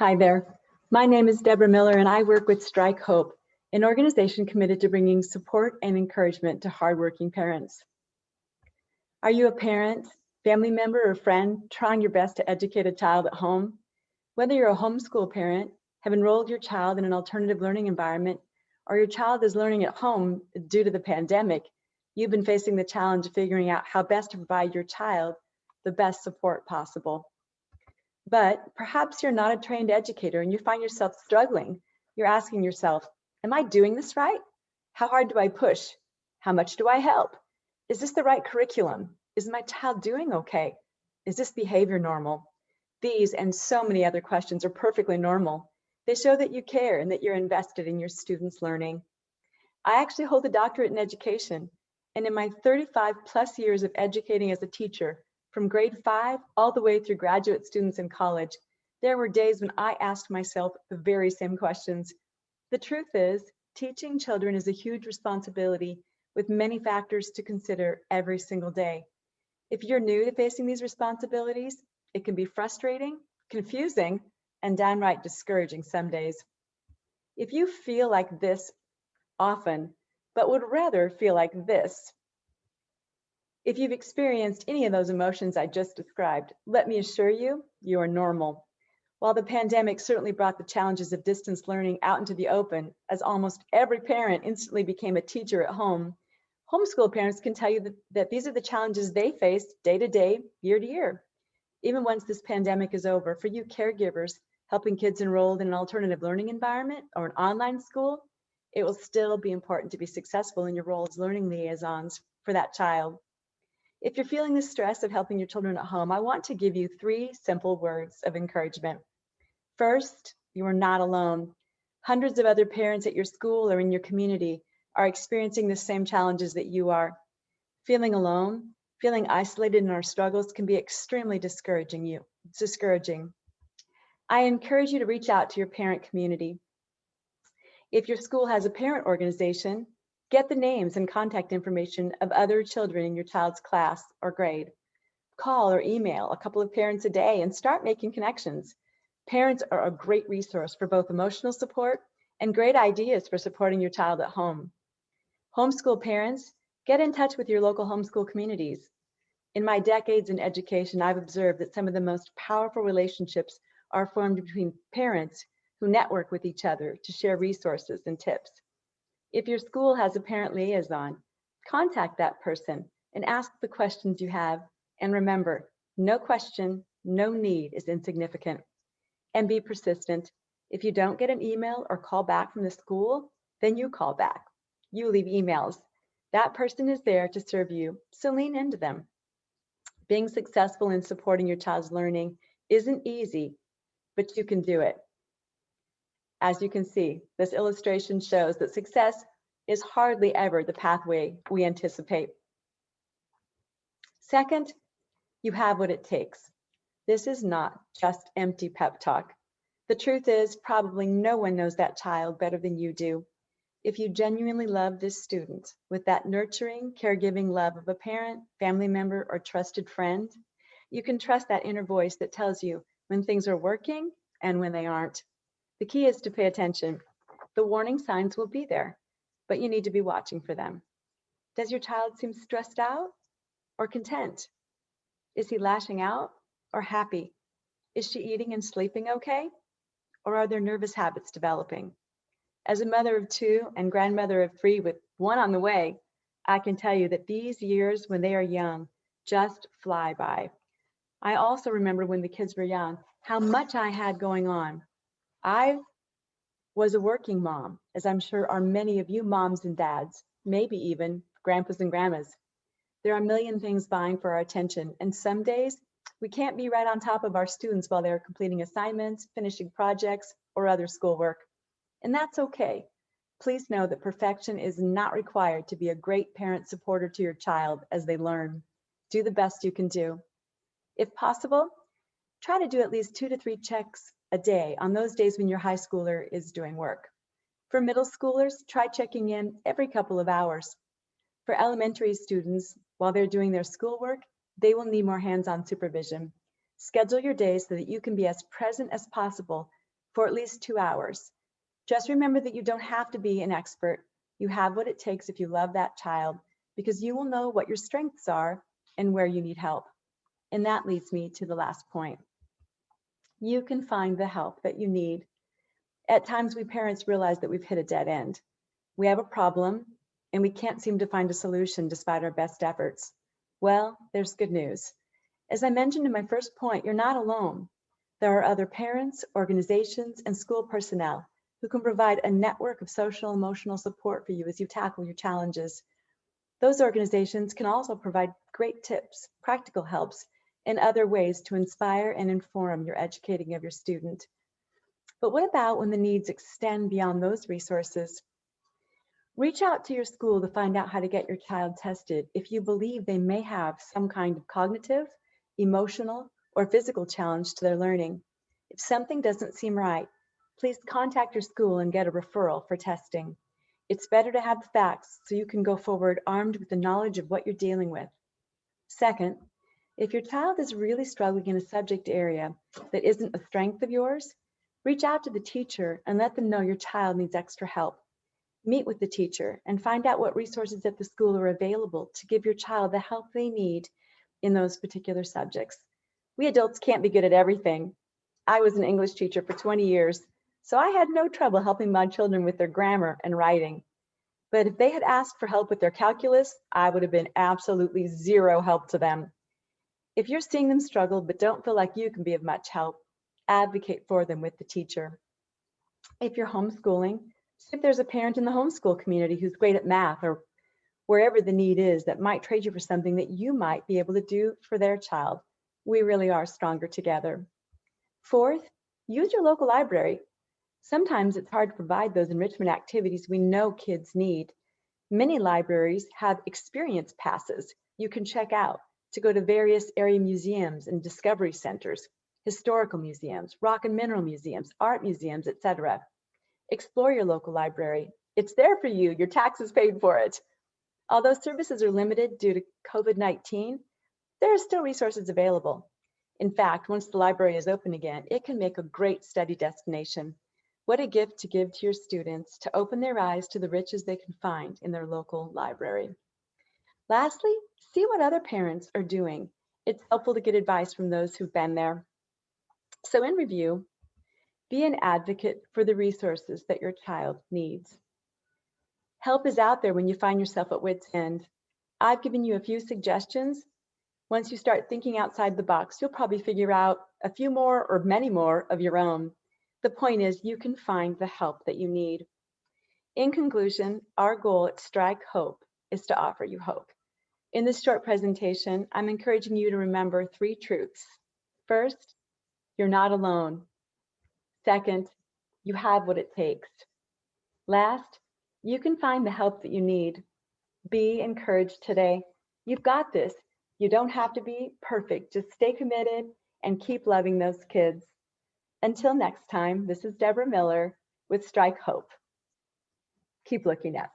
Hi there. My name is Deborah Miller and I work with Strike Hope, an organization committed to bringing support and encouragement to hardworking parents. Are you a parent, family member, or friend trying your best to educate a child at home? Whether you're a homeschool parent, have enrolled your child in an alternative learning environment, or your child is learning at home due to the pandemic, you've been facing the challenge of figuring out how best to provide your child the best support possible. But perhaps you're not a trained educator and you find yourself struggling. You're asking yourself, am I doing this right? How hard do I push? How much do I help? Is this the right curriculum? Is my child doing okay? Is this behavior normal? These and so many other questions are perfectly normal. They show that you care and that you're invested in your students' learning. I actually hold a doctorate in education, and in my 35 plus years of educating as a teacher, from grade 5 all the way through graduate students in college, there were days when I asked myself the very same questions. The truth is, teaching children is a huge responsibility with many factors to consider every single day. If you're new to facing these responsibilities, it can be frustrating, confusing, and downright discouraging some days. If you feel like this often, but would rather feel like this, if you've experienced any of those emotions I just described, let me assure you, you are normal. While the pandemic certainly brought the challenges of distance learning out into the open, as almost every parent instantly became a teacher at home, homeschool parents can tell you that these are the challenges they face day to day, year to year. Even once this pandemic is over, for you caregivers helping kids enrolled in an alternative learning environment or an online school, it will still be important to be successful in your role as learning liaisons for that child. If you're feeling the stress of helping your children at home, I want to give you 3 simple words of encouragement. First, you are not alone. Hundreds of other parents at your school or in your community are experiencing the same challenges that you are. Feeling alone, feeling isolated in our struggles can be extremely discouraging. I encourage you to reach out to your parent community. If your school has a parent organization, get the names and contact information of other children in your child's class or grade. Call or email a couple of parents a day and start making connections. Parents are a great resource for both emotional support and great ideas for supporting your child at home. Homeschool parents, get in touch with your local homeschool communities. In my decades in education, I've observed that some of the most powerful relationships are formed between parents who network with each other to share resources and tips. If your school has a parent liaison, contact that person and ask the questions you have. And remember, no question, no need is insignificant. And be persistent. If you don't get an email or call back from the school, then you call back. You leave emails. That person is there to serve you, so lean into them. Being successful in supporting your child's learning isn't easy, but you can do it. As you can see, this illustration shows that success is hardly ever the pathway we anticipate. Second, you have what it takes. This is not just empty pep talk. The truth is, probably no one knows that child better than you do. If you genuinely love this student with that nurturing, caregiving love of a parent, family member, or trusted friend, you can trust that inner voice that tells you when things are working and when they aren't. The key is to pay attention. The warning signs will be there, but you need to be watching for them. Does your child seem stressed out or content? Is he lashing out or happy? Is she eating and sleeping okay? Or are there nervous habits developing? As a mother of 2 and grandmother of 3 with 1 on the way, I can tell you that these years when they are young just fly by. I also remember when the kids were young, how much I had going on. I was a working mom, as I'm sure are many of you moms and dads, maybe even grandpas and grandmas. There are a million things vying for our attention, and some days we can't be right on top of our students while they're completing assignments, finishing projects, or other schoolwork. And that's okay. Please know that perfection is not required to be a great parent supporter to your child as they learn. Do the best you can do. If possible, try to do at least 2 to 3 checks a day on those days when your high schooler is doing work. For middle schoolers, try checking in every couple of hours. For elementary students, while they're doing their schoolwork, they will need more hands-on supervision. Schedule your days so that you can be as present as possible for at least 2 hours. Just remember that you don't have to be an expert. You have what it takes if you love that child, because you will know what your strengths are and where you need help. And that leads me to the last point. You can find the help that you need. At times, we parents realize that we've hit a dead end. We have a problem and we can't seem to find a solution despite our best efforts. Well, there's good news. As I mentioned in my first point, you're not alone. There are other parents, organizations, and school personnel who can provide a network of social and emotional support for you as you tackle your challenges. Those organizations can also provide great tips, practical helps, and other ways to inspire and inform your educating of your student. But what about when the needs extend beyond those resources? Reach out to your school to find out how to get your child tested if you believe they may have some kind of cognitive, emotional, or physical challenge to their learning. If something doesn't seem right, please contact your school and get a referral for testing. It's better to have the facts so you can go forward armed with the knowledge of what you're dealing with. Second, if your child is really struggling in a subject area that isn't a strength of yours, reach out to the teacher and let them know your child needs extra help. Meet with the teacher and find out what resources at the school are available to give your child the help they need in those particular subjects. We adults can't be good at everything. I was an English teacher for 20 years, so I had no trouble helping my children with their grammar and writing. But if they had asked for help with their calculus, I would have been absolutely zero help to them. If you're seeing them struggle but don't feel like you can be of much help, advocate for them with the teacher. If you're homeschooling, see if there's a parent in the homeschool community who's great at math or wherever the need is that might trade you for something that you might be able to do for their child. We really are stronger together. Fourth, use your local library. Sometimes it's hard to provide those enrichment activities we know kids need. Many libraries have experience passes you can check out to go to various area museums and discovery centers, historical museums, rock and mineral museums, art museums, etc. Explore your local library. It's there for you. Your taxes paid for it. Although services are limited due to COVID-19, there are still resources available. In fact, once the library is open again, it can make a great study destination. What a gift to give to your students to open their eyes to the riches they can find in their local library. Lastly, see what other parents are doing. It's helpful to get advice from those who've been there. So in review, be an advocate for the resources that your child needs. Help is out there when you find yourself at wit's end. I've given you a few suggestions. Once you start thinking outside the box, you'll probably figure out a few more or many more of your own. The point is, you can find the help that you need. In conclusion, our goal at Strike Hope is to offer you hope. In this short presentation, I'm encouraging you to remember 3 truths. First, you're not alone. Second, you have what it takes. Last, you can find the help that you need. Be encouraged today. You've got this. You don't have to be perfect. Just stay committed and keep loving those kids. Until next time, this is Deborah Miller with Strike Hope. Keep looking up.